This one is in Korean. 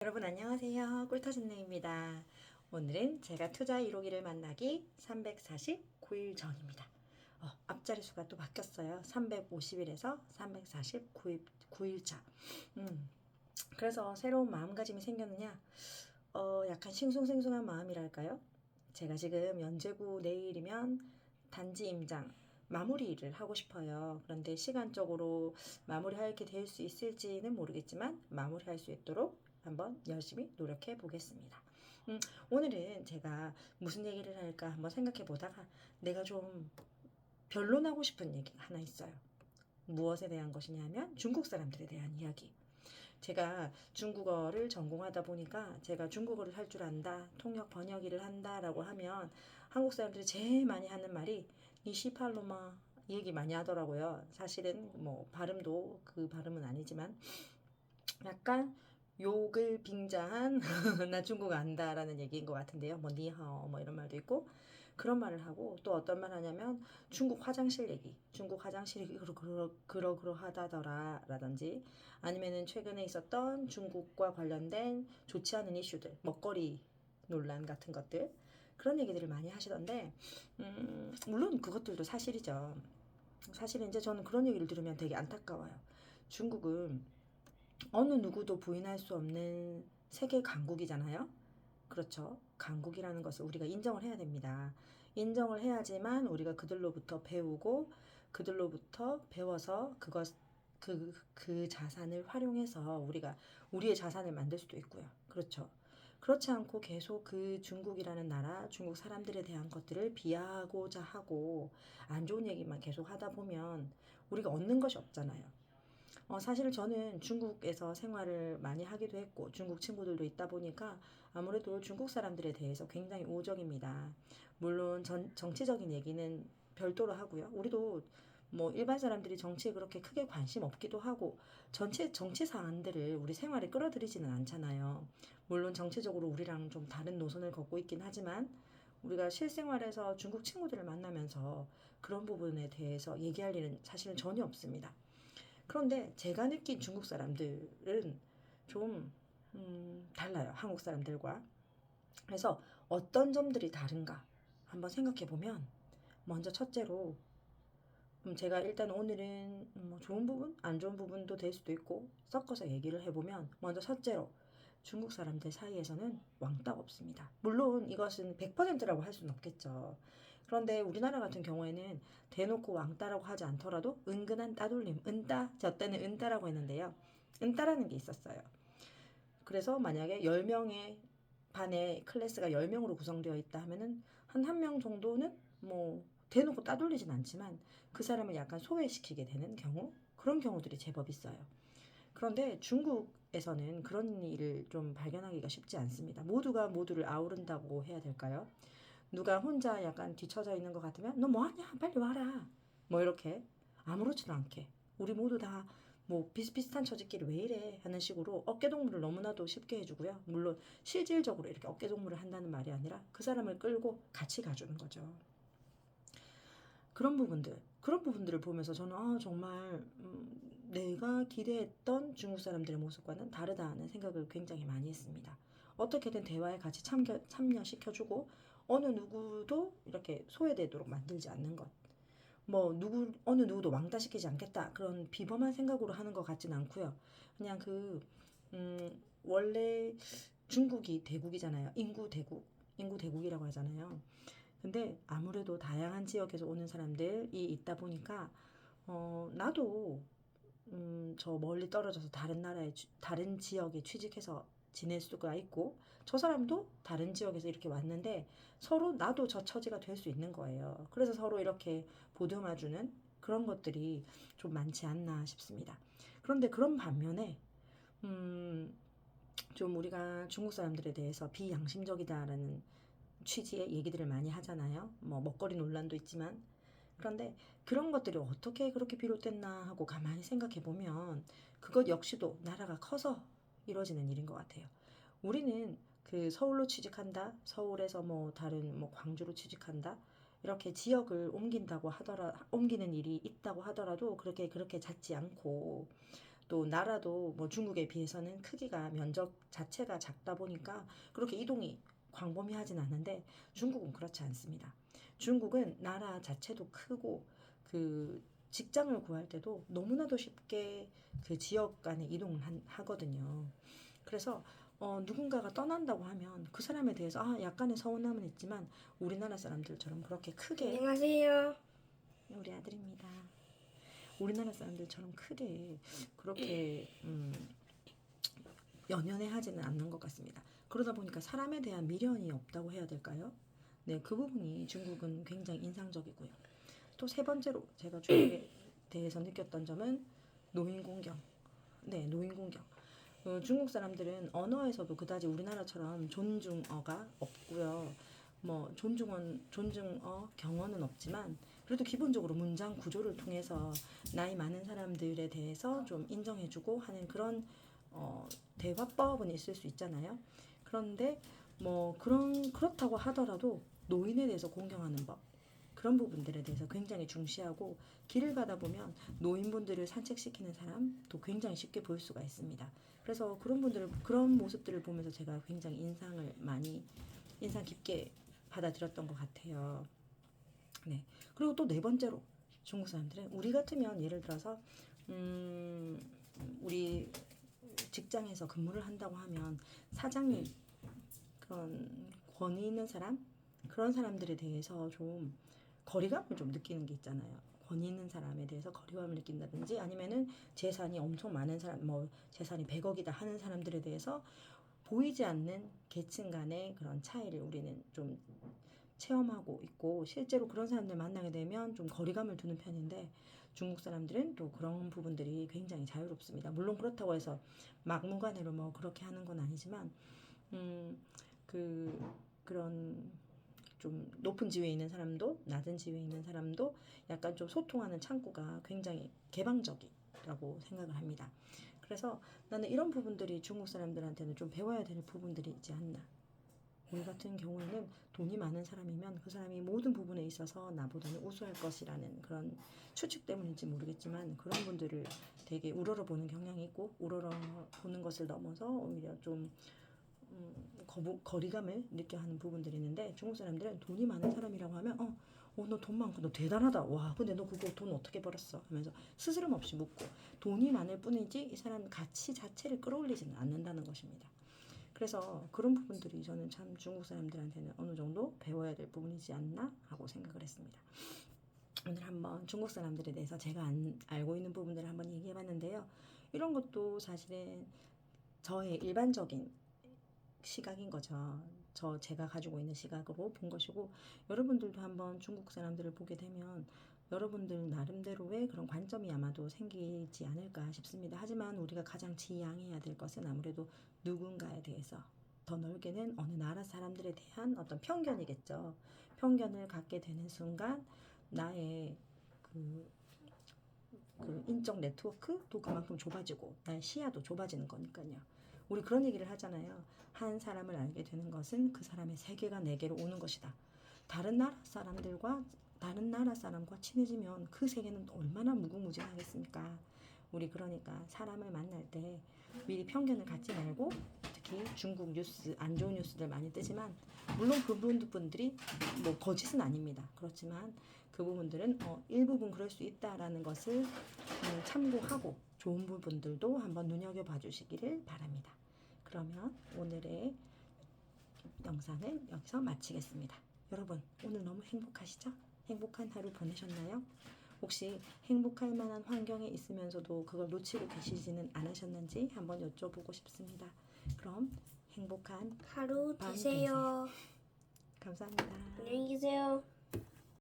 여러분 안녕하세요. 꿀터진네입니다. 오늘은 제가 투자 1호기를 만나기 349일 전입니다. 앞자리 수가 또 바뀌었어요. 350일에서 349일차. 그래서 새로운 마음가짐이 생겼느냐? 약간 싱숭생숭한 마음이랄까요? 제가 지금 연제구 내일이면 단지 임장 마무리를 하고 싶어요. 그런데 시간적으로 마무리할 게 될 수 있을지는 모르겠지만 마무리할 수 있도록 한번 열심히 노력해 보겠습니다. 오늘은 제가 무슨 얘기를 할까 한번 생각해 보다가 내가 좀 변론하고 싶은 얘기가 하나 있어요. 무엇에 대한 것이냐면 중국 사람들에 대한 이야기. 제가 중국어를 전공하다 보니까 제가 중국어를 할 줄 안다, 통역 번역 일을 한다라고 하면 한국 사람들이 제일 많이 하는 말이 니시팔로마 이 얘기 많이 하더라고요. 사실은 뭐 발음도 그 발음은 아니지만 약간 욕을 빙자한 나 중국어 안다라는 얘기인 것 같은데요. 뭐 니하오 뭐 이런 말도 있고 그런 말을 하고 또 어떤 말 하냐면 중국 화장실 얘기 중국 화장실이 그러하다더라 라든지 아니면은 최근에 있었던 중국과 관련된 좋지 않은 이슈들 먹거리 논란 같은 것들 그런 얘기들을 많이 하시던데 물론 그것들도 사실이죠. 사실은 이제 저는 그런 얘기를 들으면 되게 안타까워요. 중국은 어느 누구도 부인할 수 없는 세계 강국이잖아요. 그렇죠. 강국이라는 것을 우리가 인정을 해야 됩니다. 인정을 해야지만 우리가 그들로부터 배우고 그들로부터 배워서 그 자산을 활용해서 우리가 우리의 자산을 만들 수도 있고요. 그렇죠. 그렇지 않고 계속 그 중국이라는 나라, 중국 사람들에 대한 것들을 비하하고자 하고 안 좋은 얘기만 계속 하다 보면 우리가 얻는 것이 없잖아요. 사실 저는 중국에서 생활을 많이 하기도 했고 중국 친구들도 있다 보니까 아무래도 중국 사람들에 대해서 굉장히 우적입니다. 물론 정치적인 얘기는 별도로 하고요. 우리도 뭐 일반 사람들이 정치에 그렇게 크게 관심 없기도 하고 전체 정치 사안들을 우리 생활에 끌어들이지는 않잖아요. 물론 정치적으로 우리랑 좀 다른 노선을 걷고 있긴 하지만 우리가 실생활에서 중국 친구들을 만나면서 그런 부분에 대해서 얘기할 일은 사실은 전혀 없습니다. 그런데 제가 느낀 중국 사람들은 좀 달라요. 한국 사람들과. 그래서 어떤 점들이 다른가 한번 생각해 보면 먼저 첫째로 제가 일단 오늘은 뭐 좋은 부분, 안 좋은 부분도 될 수도 있고 섞어서 얘기를 해보면 먼저 첫째로 중국 사람들 사이에서는 왕따가 없습니다. 물론 이것은 100%라고 할 수는 없겠죠. 그런데 우리나라 같은 경우에는 대놓고 왕따라고 하지 않더라도 은근한 따돌림, 은따, 저 때는 은따라고 했는데요. 은따라는 게 있었어요. 그래서 만약에 10명의 반에 클래스가 10명으로 구성되어 있다 하면은 한 1명 정도는 뭐 대놓고 따돌리진 않지만 그 사람을 약간 소외시키게 되는 경우 그런 경우들이 제법 있어요. 그런데 중국에서는 그런 일을 좀 발견하기가 쉽지 않습니다. 모두가 모두를 아우른다고 해야 될까요? 누가 혼자 약간 뒤처져 있는 것 같으면 너 뭐하냐 빨리 와라 뭐 이렇게 아무렇지도 않게 우리 모두 다 뭐 비슷비슷한 처지끼리 왜 이래 하는 식으로 어깨동무를 너무나도 쉽게 해주고요. 물론 실질적으로 이렇게 어깨동무를 한다는 말이 아니라 그 사람을 끌고 같이 가주는 거죠. 그런 부분들을 보면서 저는 정말 내가 기대했던 중국 사람들의 모습과는 다르다는 생각을 굉장히 많이 했습니다. 어떻게든 대화에 같이 참여시켜주고 어느 누구도 이렇게 소외되도록 만들지 않는 것. 뭐 어느 누구도 왕따시키지 않겠다 그런 비범한 생각으로 하는 것 같진 않고요. 그냥 원래 중국이 대국이잖아요. 인구 대국이라고 하잖아요. 근데 아무래도 다양한 지역에서 오는 사람들이 있다 보니까 나도 저 멀리 떨어져서 다른 지역에 취직해서 지낼 수가 있고 저 사람도 다른 지역에서 이렇게 왔는데 서로 나도 저 처지가 될 수 있는 거예요. 그래서 서로 이렇게 보듬어주는 그런 것들이 좀 많지 않나 싶습니다. 그런데 그런 반면에 음, 좀 우리가 중국 사람들에 대해서 비양심적이다라는 취지의 얘기들을 많이 하잖아요. 뭐 먹거리 논란도 있지만 그런데 그런 것들이 어떻게 그렇게 비롯됐나 하고 가만히 생각해 보면 그것 역시도 나라가 커서 이루어지는 일인 것 같아요. 우리는 그 서울로 취직한다, 서울에서 뭐 다른 뭐 광주로 취직한다, 이렇게 지역을 옮기는 일이 있다고 하더라도 그렇게 잦지 않고 또 나라도 뭐 중국에 비해서는 크기가 면적 자체가 작다 보니까 그렇게 이동이 광범위하진 않은데 중국은 그렇지 않습니다. 중국은 나라 자체도 크고 그 직장을 구할 때도 너무나도 쉽게 그 지역 간에 이동을 하거든요. 그래서 누군가가 떠난다고 하면 그 사람에 대해서 약간의 서운함은 있지만 우리나라 사람들처럼 그렇게 크게 안녕하세요. 우리 아들입니다. 우리나라 사람들처럼 크게 그렇게 연연해하지는 않는 것 같습니다. 그러다 보니까 사람에 대한 미련이 없다고 해야 될까요? 네, 그 부분이 중국은 굉장히 인상적이고요. 또 세 번째로 제가 중국에 대해서 느꼈던 점은 노인 공경. 네, 노인 공경. 중국 사람들은 언어에서도 그다지 우리나라처럼 존중어가 없고요. 뭐 존중어, 경어는 없지만 그래도 기본적으로 문장 구조를 통해서 나이 많은 사람들에 대해서 좀 인정해주고 하는 그런 대화법은 있을 수 있잖아요. 그런데 뭐 그렇다고 하더라도 노인에 대해서 공경하는 법 그런 부분들에 대해서 굉장히 중시하고 길을 가다 보면 노인분들을 산책시키는 사람도 굉장히 쉽게 볼 수가 있습니다. 그래서 그런 모습들을 보면서 제가 굉장히 인상 깊게 받아들였던 것 같아요. 네. 그리고 또 네 번째로 중국 사람들은 우리 같으면 예를 들어서 우리 직장에서 근무를 한다고 하면 사장님 그런 권위 있는 사람 그런 사람들에 대해서 좀 거리감을 좀 느끼는 게 있잖아요. 권위 있는 사람에 대해서 거리감을 느낀다든지 아니면은 재산이 엄청 많은 사람, 뭐 재산이 100억이다 하는 사람들에 대해서 보이지 않는 계층 간의 그런 차이를 우리는 좀 체험하고 있고 실제로 그런 사람들 만나게 되면 좀 거리감을 두는 편인데 중국 사람들은 또 그런 부분들이 굉장히 자유롭습니다. 물론 그렇다고 해서 막무가내로 뭐 그렇게 하는 건 아니지만 그런 좀 높은 지위에 있는 사람도 낮은 지위에 있는 사람도 약간 좀 소통하는 창구가 굉장히 개방적이라고 생각을 합니다. 그래서 나는 이런 부분들이 중국 사람들한테는 좀 배워야 될 부분들이 있지 않나. 우리 같은 경우에는 돈이 많은 사람이면 그 사람이 모든 부분에 있어서 나보다는 우수할 것이라는 그런 추측 때문인지 모르겠지만 그런 분들을 되게 우러러보는 경향이 있고 우러러보는 것을 넘어서 오히려 좀 거리감을 느껴 하는 부분들이 있는데 중국 사람들은 돈이 많은 사람이라고 하면 너 돈 많고 너 대단하다. 와, 근데 너 그거 돈 어떻게 벌었어? 하면서 스스럼 없이 묻고 돈이 많을 뿐이지 이 사람 가치 자체를 끌어올리지는 않는다는 것입니다. 그래서 그런 부분들이 저는 참 중국 사람들한테는 어느 정도 배워야 될 부분이지 않나 하고 생각을 했습니다. 오늘 한번 중국 사람들에 대해서 제가 알고 있는 부분들을 한번 얘기해봤는데요. 이런 것도 사실은 저의 일반적인 시각인 거죠. 제가 가지고 있는 시각으로 본 것이고 여러분들도 한번 중국 사람들을 보게 되면 여러분들 나름대로의 그런 관점이 아마도 생기지 않을까 싶습니다. 하지만 우리가 가장 지양해야 될 것은 아무래도 누군가에 대해서 더 넓게는 어느 나라 사람들에 대한 어떤 편견이겠죠. 편견을 갖게 되는 순간 나의 그 인적 네트워크도 그만큼 좁아지고 나의 시야도 좁아지는 거니까요. 우리 그런 얘기를 하잖아요. 한 사람을 알게 되는 것은 그 사람의 세계가 내게로 오는 것이다. 다른 나라 사람과 친해지면 그 세계는 얼마나 무궁무진하겠습니까? 우리 그러니까 사람을 만날 때 미리 편견을 갖지 말고 특히 중국 뉴스 안 좋은 뉴스들 많이 뜨지만 물론 그 부분들이 뭐 거짓은 아닙니다. 그렇지만 그 부분들은 일부분 그럴 수 있다라는 것을 참고하고 좋은 부분들도 한번 눈여겨봐 주시기를 바랍니다. 그러면 오늘의 영상은 여기서 마치겠습니다. 여러분 오늘 너무 행복하시죠? 행복한 하루 보내셨나요? 혹시 행복할 만한 환경에 있으면서도 그걸 놓치고 계시지는 않으셨는지 한번 여쭤보고 싶습니다. 그럼 행복한 하루 밤 되세요. 감사합니다. 안녕히 계세요.